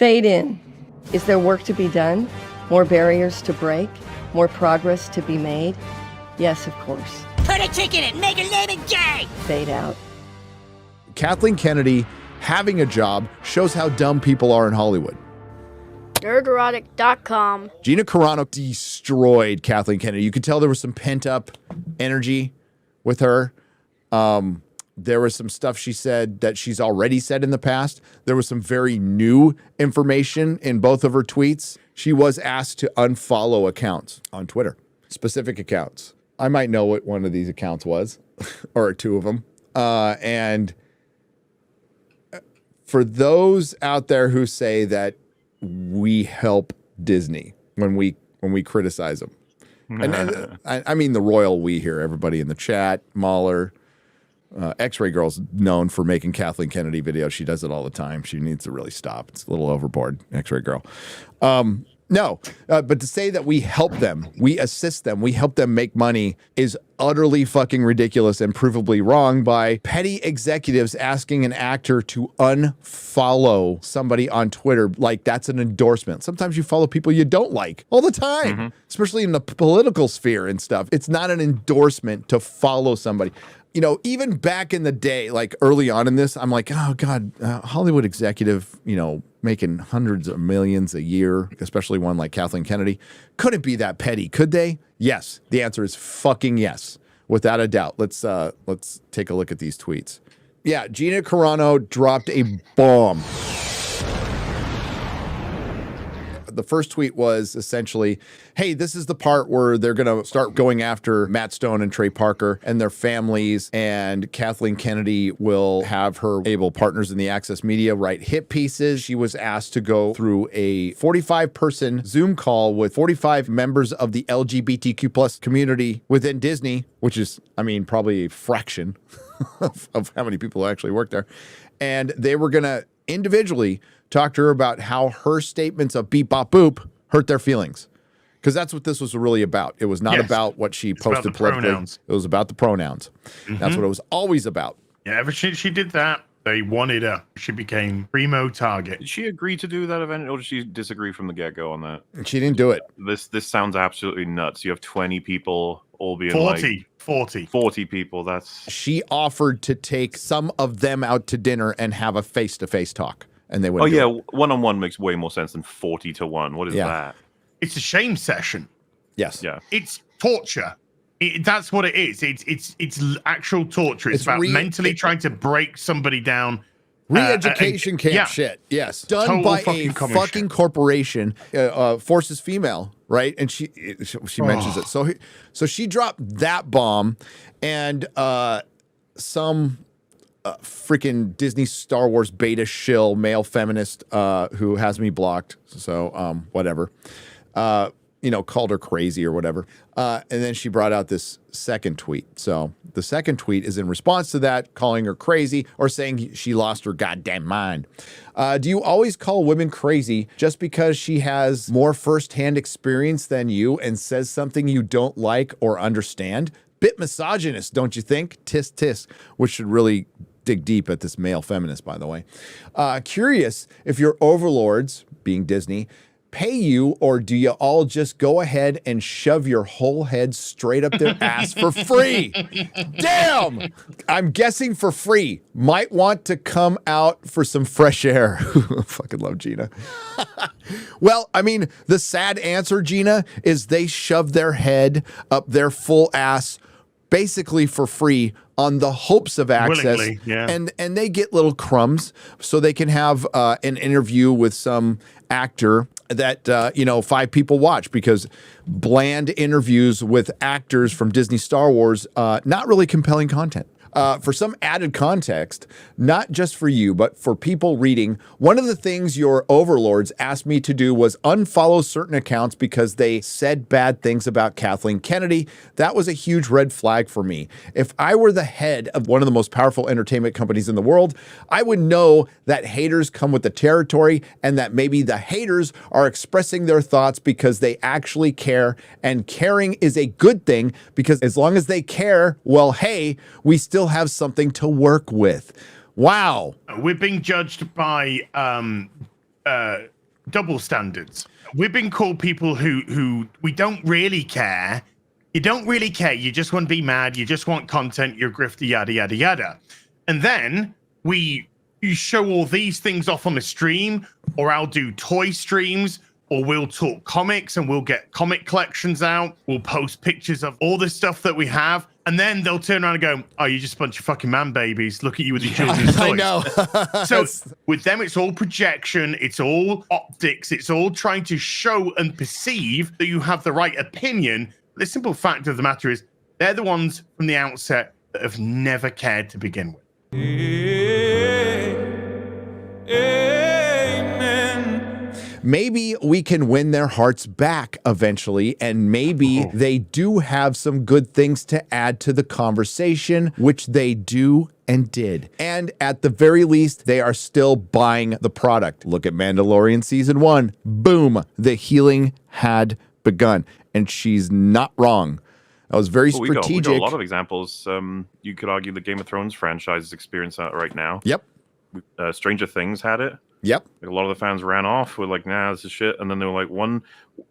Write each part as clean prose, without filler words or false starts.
Fade in. Is there work to be done? More barriers to break? More progress to be made? Yes, of course. Put a chick in it, make her name it gay! Fade out. Kathleen Kennedy having a job shows how dumb people are in Hollywood. Nerdrotic.com. Gina Carano destroyed Kathleen Kennedy. You could tell there was some pent-up energy with her. There was some stuff she said that she's already said in the past. There was some very new information in both of her tweets. She was asked to unfollow accounts on Twitter, specific accounts. I might know what one of these accounts was, or two of them. And for those out there who say that we help Disney when we criticize them, and I mean the royal we here, everybody in the chat, MauLer, Xray girl's known for making Kathleen Kennedy videos. She does it all the time. She needs to really stop. It's a little overboard, Xray girl. But to say that we help them, we assist them, we help them make money is utterly fucking ridiculous and provably wrong by petty executives asking an actor to unfollow somebody on Twitter like that's an endorsement. Sometimes you follow people you don't like all the time, especially in the political sphere and stuff. It's not an endorsement to follow somebody. You know, even back in the day, like early on in this, I'm like, oh God, Hollywood executive, you know, making hundreds of millions a year, especially one like Kathleen Kennedy, couldn't be that petty, could they? Yes. The answer is fucking yes, without a doubt. Let's take a look at these tweets. Yeah, Gina Carano dropped a bomb. The first tweet was essentially, hey, this is the part where they're going to start going after Matt Stone and Trey Parker and their families, and Kathleen Kennedy will have her able partners in the Access Media write hit pieces. She was asked to go through a 45-person Zoom call with 45 members of the LGBTQ plus community within Disney, which is, I mean, probably a fraction of how many people actually work there. And they were going to individually talk to her about how her statements of beep, bop, boop hurt their feelings. Because that's what this was really about. It was not about what she posted politically. Pronouns. It was about the pronouns. That's what it was always about. Yeah, ever since she did that, they wanted her. She became primo target. Did she agree to do that event, or did she disagree from the get-go on that? She didn't do it. This sounds absolutely nuts. You have 20 people all being 40 people. That's... She offered to take some of them out to dinner and have a face-to-face talk. And they wouldn't. Oh, yeah, one-on-one makes way more sense than 40 to 1. What is that? It's a shame session. Yes. Yeah. It's torture. That's what it is. It's actual torture. It's about mentally trying to break somebody down. Re-education camp shit. Yes. Done by a fucking corporation. Forces female, right? And she mentions it. So she dropped that bomb, and some freaking Disney Star Wars beta shill male feminist who has me blocked. So whatever. Called her crazy or whatever. And then she brought out this second tweet. So the second tweet is in response to that, calling her crazy or saying she lost her goddamn mind. Do you always call women crazy just because she has more firsthand experience than you and says something you don't like or understand? Bit misogynist, don't you think? Tisk tisk, which should really dig deep at this male feminist, by the way. Curious if your overlords, being Disney, pay you, or do you all just go ahead and shove your whole head straight up their ass for free? Damn! I'm guessing for free. Might want to come out for some fresh air. Fucking love Gina. Well, I mean, the sad answer, Gina, is they shove their head up their full ass basically for free on the hopes of access. Willingly, yeah. And they get little crumbs so they can have an interview with some actor that 5 people watch, because bland interviews with actors from Disney Star Wars, not really compelling content. For some added context, not just for you, but for people reading, one of the things your overlords asked me to do was unfollow certain accounts because they said bad things about Kathleen Kennedy. That was a huge red flag for me. If I were the head of one of the most powerful entertainment companies in the world, I would know that haters come with the territory, and that maybe the haters are expressing their thoughts because they actually care, and caring is a good thing, because as long as they care, well, hey, we still have something to work with. Wow. We're being judged by double standards. We've been called people who we don't really care. You don't really care. You just want to be mad. You just want content. You're grifter, yada, yada, yada. And then you show all these things off on the stream, or I'll do toy streams, or we'll talk comics and we'll get comic collections out. We'll post pictures of all the stuff that we have. And then they'll turn around and go, oh, you're just a bunch of fucking man babies. Look at you with your children's toys. I know. So with them, it's all projection. It's all optics. It's all trying to show and perceive that you have the right opinion. The simple fact of the matter is they're the ones from the outset that have never cared to begin with. Maybe we can win their hearts back eventually, and maybe they do have some good things to add to the conversation, which they do and did. And at the very least, they are still buying the product. Look at Mandalorian Season 1. Boom, the healing had begun. And she's not wrong. I was very strategic. We got a lot of examples. You could argue the Game of Thrones franchise is experiencing that right now. Yep. Stranger Things had it. Yep. Like a lot of the fans ran off. Were like, nah, this is shit. And then they were like,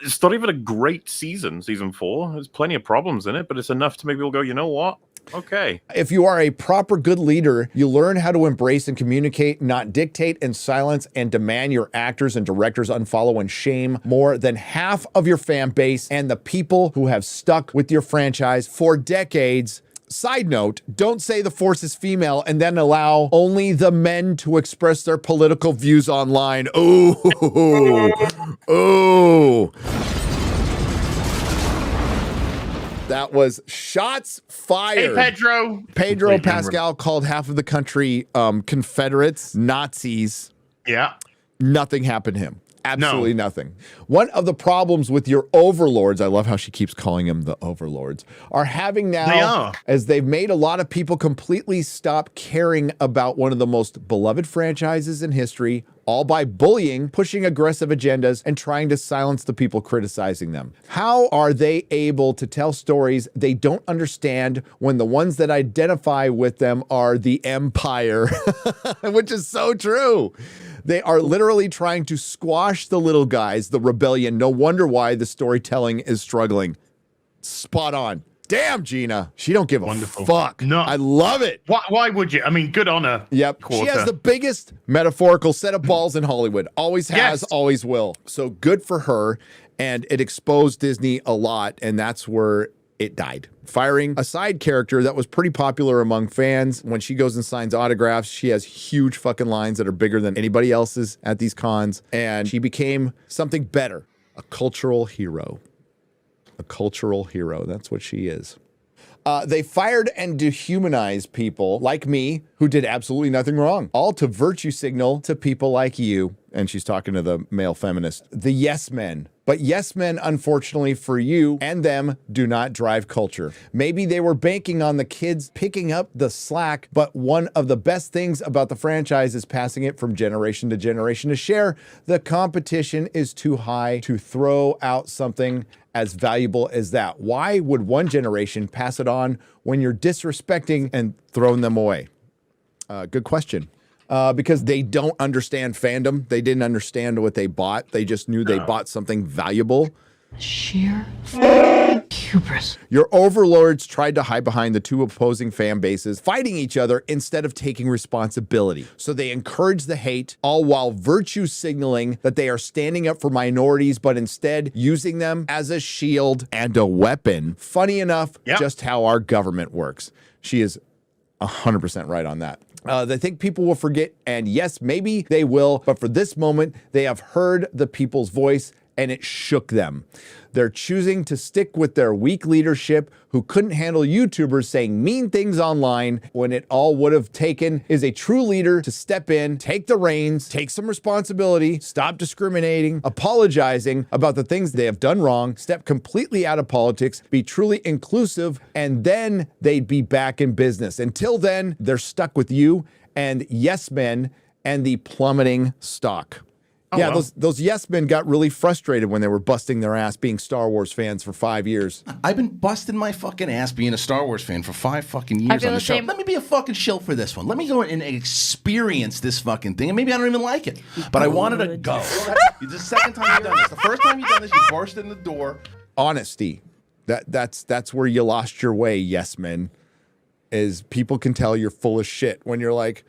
it's not even a great season 4. There's plenty of problems in it, but it's enough to make people go, you know what? Okay. If you are a proper good leader, you learn how to embrace and communicate, not dictate and silence and demand your actors and directors unfollow and shame more than half of your fan base and the people who have stuck with your franchise for decades. Side note, don't say the Force is female and then allow only the men to express their political views online. Ooh. Ooh. That was shots fired. Hey, Pedro. Pedro Pascal called half of the country Confederates, Nazis. Yeah. Nothing happened to him. Absolutely nothing. One of the problems with your overlords, I love how she keeps calling them the overlords, are having now, as they've made a lot of people completely stop caring about one of the most beloved franchises in history, all by bullying, pushing aggressive agendas, and trying to silence the people criticizing them. How are they able to tell stories they don't understand when the ones that identify with them are the Empire, which is so true. They are literally trying to squash the little guys, the rebellion. No wonder why the storytelling is struggling. Spot on. Damn, Gina. She don't give a fuck. No. I love it. Why would you? I mean, good on her. Yep. Quarter. She has the biggest metaphorical set of balls in Hollywood. Always has, always will. So good for her. And it exposed Disney a lot. And that's where it died. Firing a side character that was pretty popular among fans. When she goes and signs autographs, she has huge fucking lines that are bigger than anybody else's at these cons. And she became something better, a cultural hero. A cultural hero. That's what she is. They fired and dehumanized people like me who did absolutely nothing wrong, all to virtue signal to people like you. And she's talking to the male feminist, the yes men. But yes men, unfortunately for you and them, do not drive culture. Maybe they were banking on the kids picking up the slack, but one of the best things about the franchise is passing it from generation to generation to share. The competition is too high to throw out something as valuable as that. Why would one generation pass it on when you're disrespecting and throwing them away? Good question. Because they don't understand fandom. They didn't understand what they bought. They just knew they bought something valuable. Sheer hubris. Your overlords tried to hide behind the two opposing fan bases, fighting each other instead of taking responsibility. So they encourage the hate, all while virtue signaling that they are standing up for minorities, but instead using them as a shield and a weapon. Funny enough, just how our government works. She is 100% right on that. They think people will forget, and yes, maybe they will, but for this moment, they have heard the people's voice, and it shook them. They're choosing to stick with their weak leadership who couldn't handle YouTubers saying mean things online when it all would have taken is a true leader to step in, take the reins, take some responsibility, stop discriminating, apologizing about the things they have done wrong, step completely out of politics, be truly inclusive, and then they'd be back in business. Until then, they're stuck with you and yes men and the plummeting stock. Yeah, well. those yes men got really frustrated when they were busting their ass being Star Wars fans for 5 years. I've been busting my fucking ass being a Star Wars fan for 5 fucking years on the show. Let me be a fucking shill for this one. Let me go and experience this fucking thing. And maybe I don't even like it, but I wanted to go. It's the second time you've done this. The first time you've done this, you burst in the door. Honesty. That's where you lost your way, yes men. Is people can tell you're full of shit when you're like,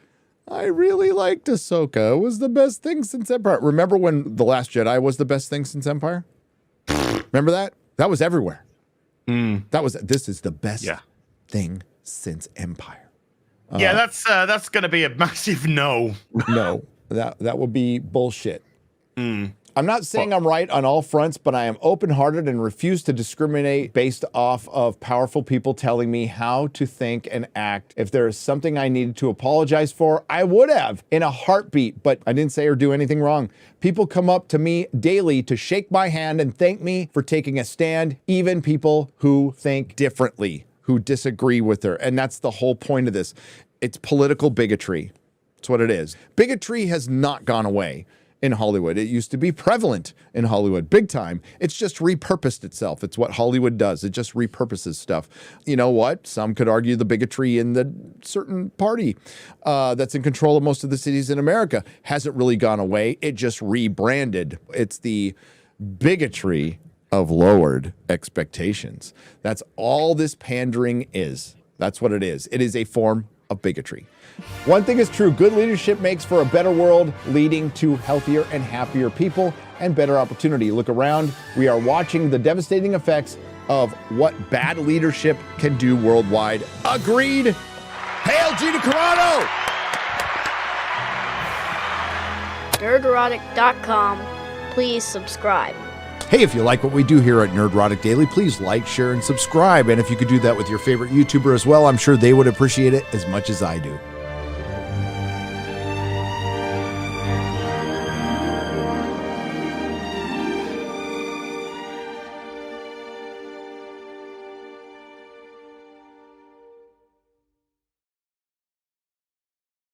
I really liked Ahsoka. It was the best thing since Empire. Remember when The Last Jedi was the best thing since Empire? Remember that? That was everywhere. This is the best thing since Empire. Yeah, that's going to be a massive no. No, that would be bullshit. I'm not saying I'm right on all fronts, but I am open-hearted and refuse to discriminate based off of powerful people telling me how to think and act. If there is something I needed to apologize for, I would have in a heartbeat, but I didn't say or do anything wrong. People come up to me daily to shake my hand and thank me for taking a stand, even people who think differently, who disagree with her. And that's the whole point of this. It's political bigotry. That's what it is. Bigotry has not gone away in Hollywood. It used to be prevalent in Hollywood, big time. It's just repurposed itself. It's what Hollywood does. It just repurposes stuff. You know what? Some could argue the bigotry in the certain party that's in control of most of the cities in America hasn't really gone away. It just rebranded. It's the bigotry of lowered expectations. That's all this pandering is. That's what it is. It is a form of bigotry. One thing is true, good leadership makes for a better world, leading to healthier and happier people and better opportunity. Look around, we are watching the devastating effects of what bad leadership can do worldwide. Agreed. Hail Gina Carano! Nerdrotic.com. Please subscribe. Hey, if you like what we do here at Nerdrotic Daily, please like, share, and subscribe. And if you could do that with your favorite YouTuber as well, I'm sure they would appreciate it as much as I do.